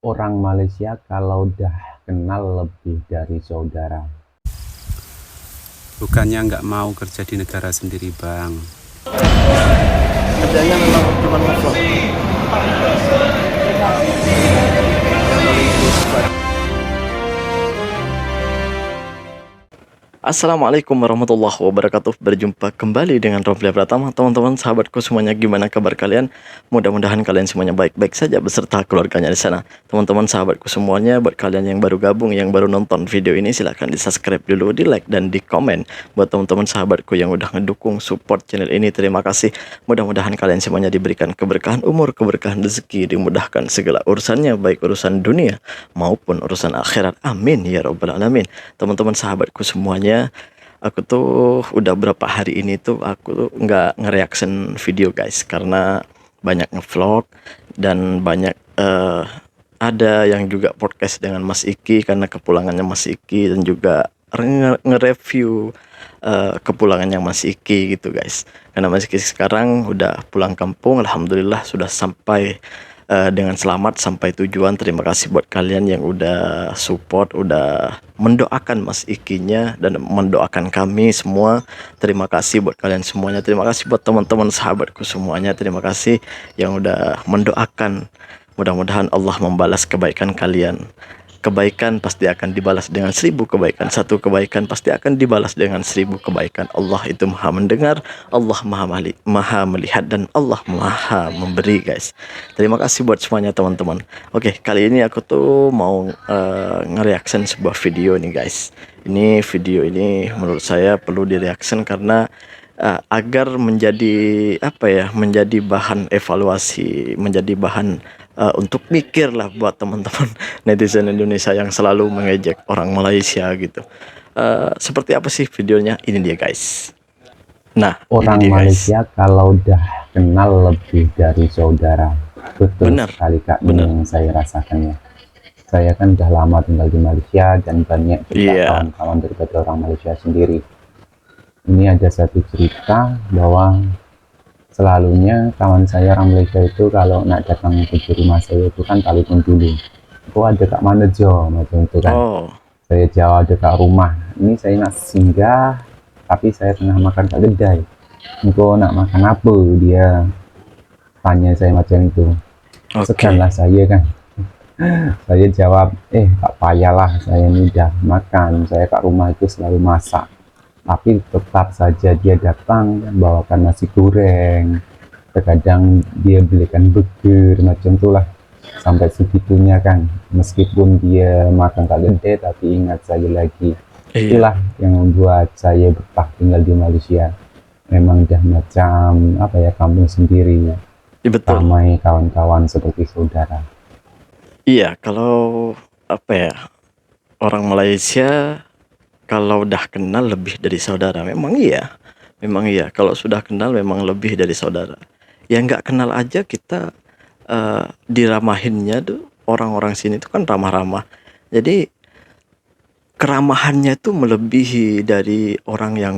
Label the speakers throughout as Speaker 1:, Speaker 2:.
Speaker 1: Orang Malaysia kalau udah kenal lebih dari saudara.
Speaker 2: Bukannya nggak mau kerja di negara sendiri, Bang.
Speaker 3: Kerjanya memang cuma ngevlog. Assalamualaikum warahmatullahi wabarakatuh. Berjumpa kembali dengan Romli Pratama. Teman-teman, sahabatku semuanya, gimana kabar kalian? Mudah-mudahan kalian semuanya baik-baik saja beserta keluarganya di sana. Teman-teman, sahabatku semuanya, buat kalian yang baru gabung, yang baru nonton video ini, silahkan di subscribe dulu, di like dan di komen. Buat teman-teman sahabatku yang udah ngedukung support channel ini, terima kasih. Mudah-mudahan kalian semuanya diberikan keberkahan umur, keberkahan rezeki, dimudahkan segala urusannya, baik urusan dunia maupun urusan akhirat. Amin ya rabbal alamin. Teman-teman sahabatku semuanya, aku tuh udah berapa hari ini tuh aku tuh nggak nge-reaction video guys, karena banyak ngevlog dan banyak ada yang juga podcast dengan Mas Iki karena kepulangannya Mas Iki, dan juga nge-review kepulangannya Mas Iki gitu guys. Karena Mas Iki sekarang udah pulang kampung, alhamdulillah sudah sampai dengan selamat sampai tujuan. Terima kasih buat kalian yang udah support, udah mendoakan Mas Ikinya dan mendoakan kami semua. Terima kasih buat kalian semuanya. Terima kasih buat teman-teman sahabatku semuanya. Terima kasih yang udah mendoakan. Mudah-mudahan Allah membalas kebaikan kalian. Kebaikan pasti akan dibalas dengan 1000 kebaikan. Satu kebaikan pasti akan dibalas dengan 1000 kebaikan. Allah itu maha mendengar, Allah maha melihat, dan Allah maha memberi guys. Terima kasih buat semuanya teman-teman. Oke, kali ini aku tuh mau nge-reaction sebuah video nih guys. Ini video ini menurut saya perlu di-reaction karena agar menjadi menjadi bahan evaluasi, menjadi bahan untuk mikir lah buat teman-teman netizen Indonesia yang selalu mengejek orang Malaysia gitu. Seperti apa sih videonya? Ini dia guys. Nah,
Speaker 1: Orang
Speaker 3: ini dia,
Speaker 1: Malaysia
Speaker 3: guys.
Speaker 1: kalau udah kenal lebih dari saudara. Betul
Speaker 3: Benar,
Speaker 1: sekali Kak,
Speaker 3: benar.
Speaker 1: ini yang saya rasakan ya. Saya kan udah lama tinggal di Malaysia dan banyak juga kawan-kawan daripada orang Malaysia sendiri. Ini ada satu cerita bahwa selalunya kawan saya orang Malaysia itu kalau nak datang ke rumah saya itu kan telepon dulu. Itu ada Kak mana Jo macam itu kan. Saya jawab ada Kak rumah. Ini saya nak singgah, tapi saya tengah makan kat kedai. Engkau nak makan apa? Dia tanya saya macam itu. Sekanlah saya kan. Saya jawab, tak payahlah, saya ini udah makan. Saya kat rumah itu selalu masak. Tapi tetap saja dia datang bawakan nasi goreng, terkadang dia belikan burger macam itulah, sampai segitunya kan. Meskipun dia makan tak gede tapi ingat saya lagi. Itulah yang membuat saya betah tinggal di Malaysia. Memang dah macam kampung sendiri, ramai kawan-kawan seperti saudara.
Speaker 3: Iya, kalau orang Malaysia kalau udah kenal lebih dari saudara, memang iya. Kalau sudah kenal memang lebih dari saudara. Yang nggak kenal aja kita diramahinnya tuh, orang-orang sini tuh kan ramah-ramah. Jadi keramahannya tuh melebihi dari orang yang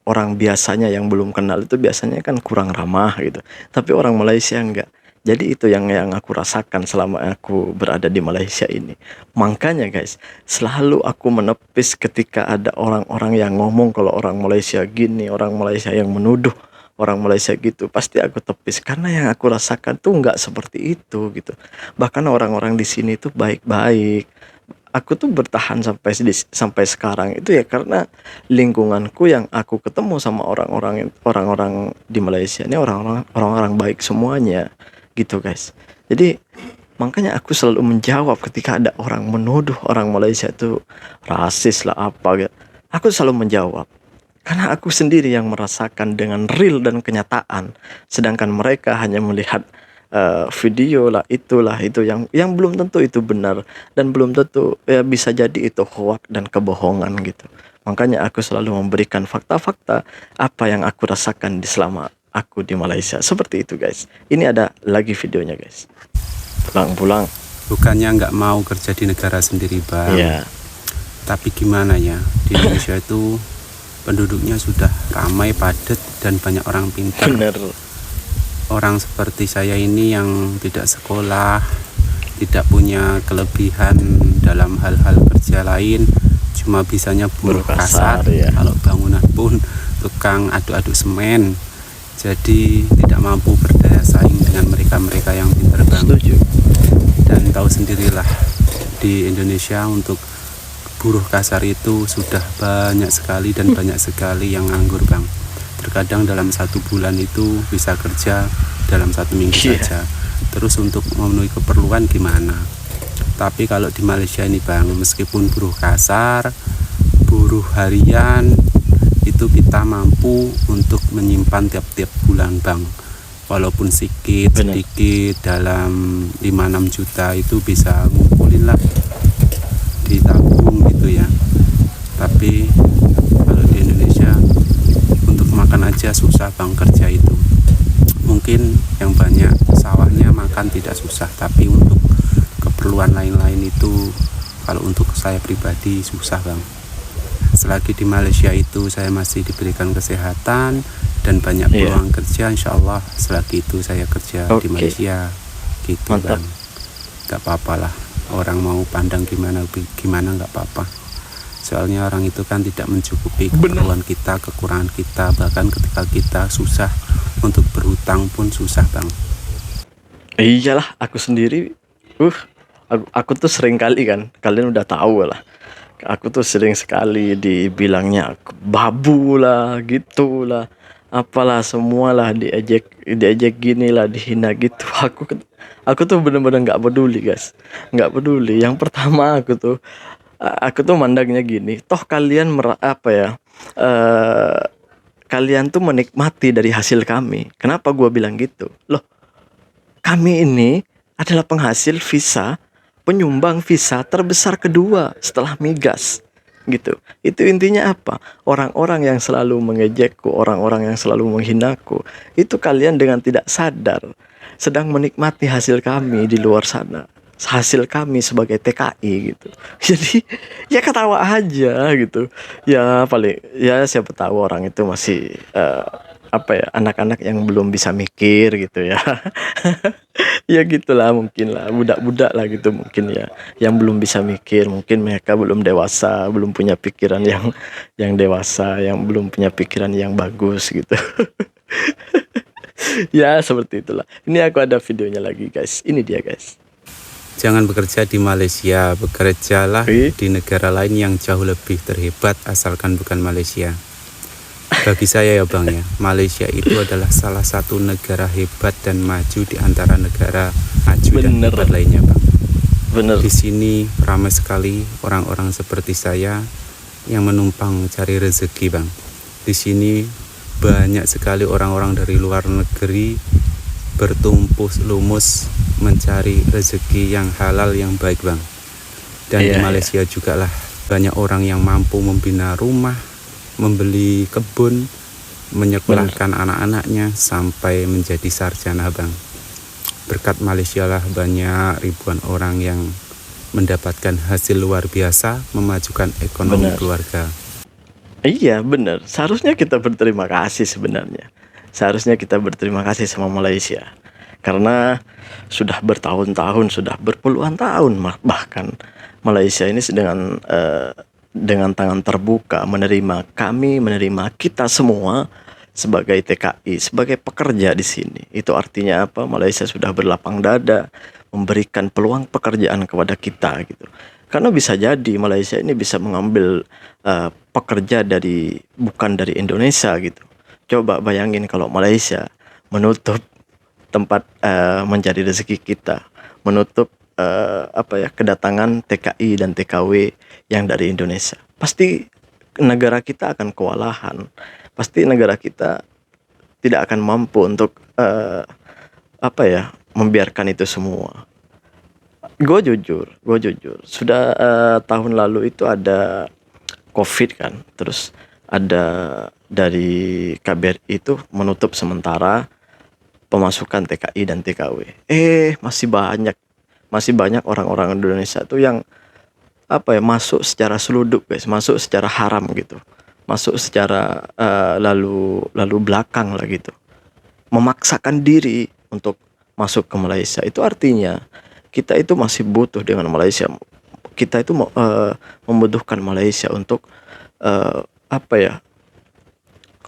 Speaker 3: orang biasanya yang belum kenal itu biasanya kan kurang ramah gitu. Tapi orang Malaysia enggak. Jadi itu yang aku rasakan selama aku berada di Malaysia ini. Makanya guys, selalu aku menepis ketika ada orang-orang yang ngomong kalau orang Malaysia gini, orang Malaysia yang menuduh orang Malaysia gitu. Pasti aku tepis karena yang aku rasakan tuh nggak seperti itu gitu. Bahkan orang-orang di sini tuh baik-baik. Aku tuh bertahan sampai sekarang itu ya karena lingkunganku yang aku ketemu sama orang-orang di Malaysia ini orang-orang baik semuanya gitu guys. Jadi makanya aku selalu menjawab ketika ada orang menuduh orang Malaysia itu rasis lah apa gitu. Aku selalu menjawab karena aku sendiri yang merasakan dengan real dan kenyataan, sedangkan mereka hanya melihat video lah, itu yang belum tentu itu benar, dan belum tentu ya bisa jadi itu hoak dan kebohongan gitu. Makanya aku selalu memberikan fakta-fakta apa yang aku rasakan selama aku di Malaysia. Seperti itu guys. Ini ada lagi videonya guys. Pulang-pulang.
Speaker 2: Bukannya nggak mau kerja di negara sendiri, Bang. Tapi gimana ya, di Indonesia itu penduduknya sudah ramai, padat, dan banyak orang pintar.
Speaker 3: Bener.
Speaker 2: Orang seperti saya ini yang tidak sekolah, tidak punya kelebihan dalam hal-hal kerja lain, cuma bisanya buruh kasar.
Speaker 3: ya.
Speaker 2: Kalau bangunan pun tukang aduk-aduk semen, jadi tidak mampu berdaya saing dengan mereka-mereka yang pintar bang.
Speaker 3: Setuju.
Speaker 2: Dan tahu sendirilah di Indonesia untuk buruh kasar itu sudah banyak sekali dan banyak sekali yang nganggur bang. Terkadang dalam 1 bulan itu bisa kerja dalam 1 minggu saja. Terus untuk memenuhi keperluan gimana? Tapi kalau di Malaysia ini bang, meskipun buruh kasar, buruh harian, itu kita mampu untuk menyimpan tiap-tiap bulan bang. Walaupun sedikit dalam 5-6 juta itu bisa ngumpulin lah, ditabung gitu ya. Tapi kalau di Indonesia untuk makan aja susah bang, kerja itu. Mungkin yang banyak sawahnya makan tidak susah, tapi untuk keperluan lain-lain itu kalau untuk saya pribadi susah bang. Selagi di Malaysia itu saya masih diberikan kesehatan dan banyak peluang kerja, insya Allah selagi itu saya kerja di Malaysia gitu.
Speaker 3: Mantap.
Speaker 2: Bang, gak apa-apa lah, orang mau pandang gimana gak apa-apa. Soalnya orang itu kan tidak mencukupi keperluan kita, kekurangan kita. Bahkan ketika kita susah untuk berhutang pun susah bang.
Speaker 3: Iyalah, aku sendiri aku tuh sering kali kan, kalian udah tahu lah, aku tuh sering sekali dibilangnya aku babu lah, gitulah, apalah semualah, diejek gini lah, dihina gitu. Aku tuh bener-bener nggak peduli guys, nggak peduli. Yang pertama aku tuh mandangnya gini, toh kalian kalian tuh menikmati dari hasil kami. Kenapa gua bilang gitu? Loh, kami ini adalah penghasil visa, penyumbang visa terbesar kedua setelah migas gitu. Itu intinya apa? Orang-orang yang selalu mengejekku, orang-orang yang selalu menghinaku, itu kalian dengan tidak sadar sedang menikmati hasil kami di luar sana, hasil kami sebagai TKI gitu. Jadi ya ketawa aja gitu. Ya paling ya siapa tahu orang itu masih anak-anak yang belum bisa mikir gitu ya. Ya gitulah, mungkin lah budak-budak lah gitu mungkin ya, yang belum bisa mikir, mungkin mereka belum dewasa, belum punya pikiran yang dewasa, yang belum punya pikiran yang bagus gitu. Ya seperti itulah. Ini aku ada videonya lagi guys, ini dia guys.
Speaker 2: Jangan bekerja di Malaysia, bekerjalah di negara lain yang jauh lebih terhebat asalkan bukan Malaysia. Bagi saya ya bang ya, Malaysia itu adalah salah satu negara hebat dan maju di antara negara maju dan hebat lainnya bang.
Speaker 3: Bener.
Speaker 2: Di sini ramai sekali orang-orang seperti saya yang menumpang cari rezeki bang. Di sini banyak sekali orang-orang dari luar negeri bertumpus lumus mencari rezeki yang halal yang baik bang. Dan di Malaysia juga lah banyak orang yang mampu membina rumah, membeli kebun, menyekolahkan anak-anaknya sampai menjadi sarjana bang. Berkat Malaysia lah banyak ribuan orang yang mendapatkan hasil luar biasa, memajukan ekonomi keluarga.
Speaker 3: Iya benar, seharusnya kita berterima kasih sebenarnya. Seharusnya kita berterima kasih sama Malaysia, karena sudah bertahun-tahun, sudah berpuluhan tahun bahkan Malaysia ini dengan tangan terbuka menerima kita semua sebagai TKI, sebagai pekerja di sini. Itu artinya apa? Malaysia sudah berlapang dada memberikan peluang pekerjaan kepada kita gitu. Karena bisa jadi Malaysia ini bisa mengambil pekerja bukan dari Indonesia gitu. Coba bayangin kalau Malaysia menutup tempat mencari rezeki kita, menutup kedatangan TKI dan TKW yang dari Indonesia. Pasti negara kita akan kewalahan. Pasti negara kita tidak akan mampu untuk membiarkan itu semua. Gue jujur, sudah tahun lalu itu ada COVID kan, terus ada dari KBRI itu menutup sementara pemasukan TKI dan TKW. Masih banyak orang-orang Indonesia tuh yang masuk secara seluduk guys, masuk secara haram gitu, masuk secara lalu belakang lah gitu, memaksakan diri untuk masuk ke Malaysia. Itu artinya kita itu masih butuh dengan Malaysia. Kita itu membutuhkan Malaysia untuk apa ya?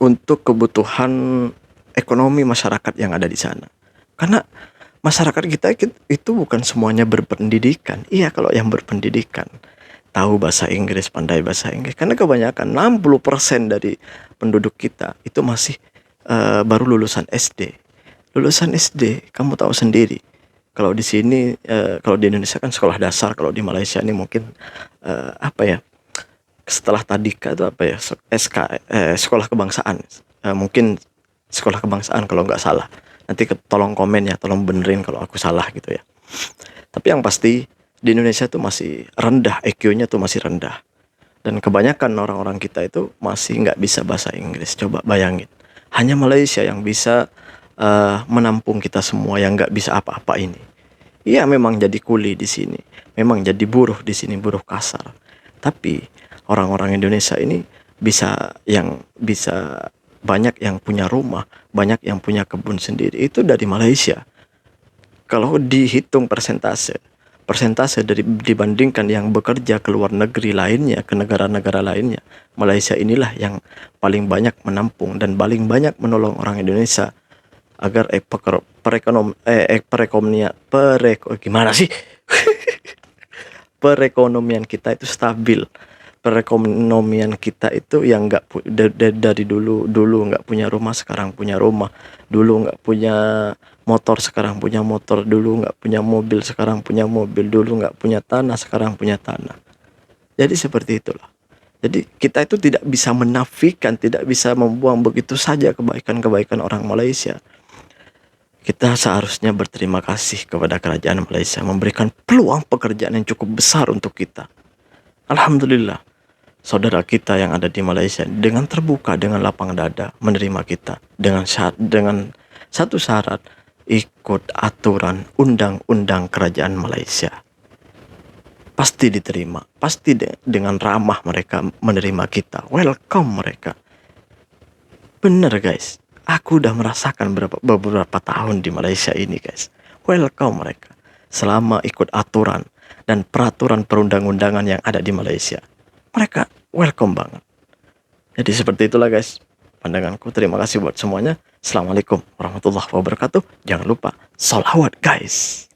Speaker 3: Untuk kebutuhan ekonomi masyarakat yang ada di sana. Karena masyarakat kita itu bukan semuanya berpendidikan. Iya, kalau yang berpendidikan tahu bahasa Inggris, pandai bahasa Inggris. Karena kebanyakan 60% dari penduduk kita itu masih baru lulusan SD. Lulusan SD, kamu tahu sendiri. Kalau di sini, kalau di Indonesia kan sekolah dasar, kalau di Malaysia ini mungkin apa ya? Setelah tadika itu apa ya? Sekolah kebangsaan. Mungkin sekolah kebangsaan kalau nggak salah. Nanti tolong komen ya, tolong benerin kalau aku salah gitu ya. Tapi yang pasti di Indonesia tuh masih rendah, EQ-nya tuh masih rendah. Dan kebanyakan orang-orang kita itu masih nggak bisa bahasa Inggris. Coba bayangin. Hanya Malaysia yang bisa menampung kita semua yang nggak bisa apa-apa ini. Iya, memang jadi kuli di sini. Memang jadi buruh di sini, buruh kasar. Tapi orang-orang Indonesia ini bisa banyak yang punya rumah, banyak yang punya kebun sendiri. Itu dari Malaysia. Kalau dihitung persentase dibandingkan yang bekerja ke luar negeri lainnya, ke negara-negara lainnya, Malaysia inilah yang paling banyak menampung dan paling banyak menolong orang Indonesia agar perekonomian kita itu stabil. Perekonomian kita itu yang dari dulu nggak punya rumah, sekarang punya rumah. Dulu nggak punya motor, sekarang punya motor. Dulu nggak punya mobil, sekarang punya mobil. Dulu nggak punya tanah, sekarang punya tanah. Jadi seperti itulah. Jadi kita itu tidak bisa menafikan, tidak bisa membuang begitu saja kebaikan-kebaikan orang Malaysia. Kita seharusnya berterima kasih kepada kerajaan Malaysia memberikan peluang pekerjaan yang cukup besar untuk kita. Alhamdulillah, saudara kita yang ada di Malaysia dengan terbuka, dengan lapang dada menerima kita dengan satu syarat, ikut aturan undang-undang kerajaan Malaysia. Pasti diterima, pasti dengan ramah mereka menerima kita, welcome mereka. Bener guys, aku udah merasakan beberapa tahun di Malaysia ini guys. Welcome mereka, selama ikut aturan dan peraturan perundang-undangan yang ada di Malaysia. Mereka welcome banget. Jadi seperti itulah guys pandanganku. Terima kasih buat semuanya. Assalamualaikum warahmatullahi wabarakatuh. Jangan lupa sholawat guys.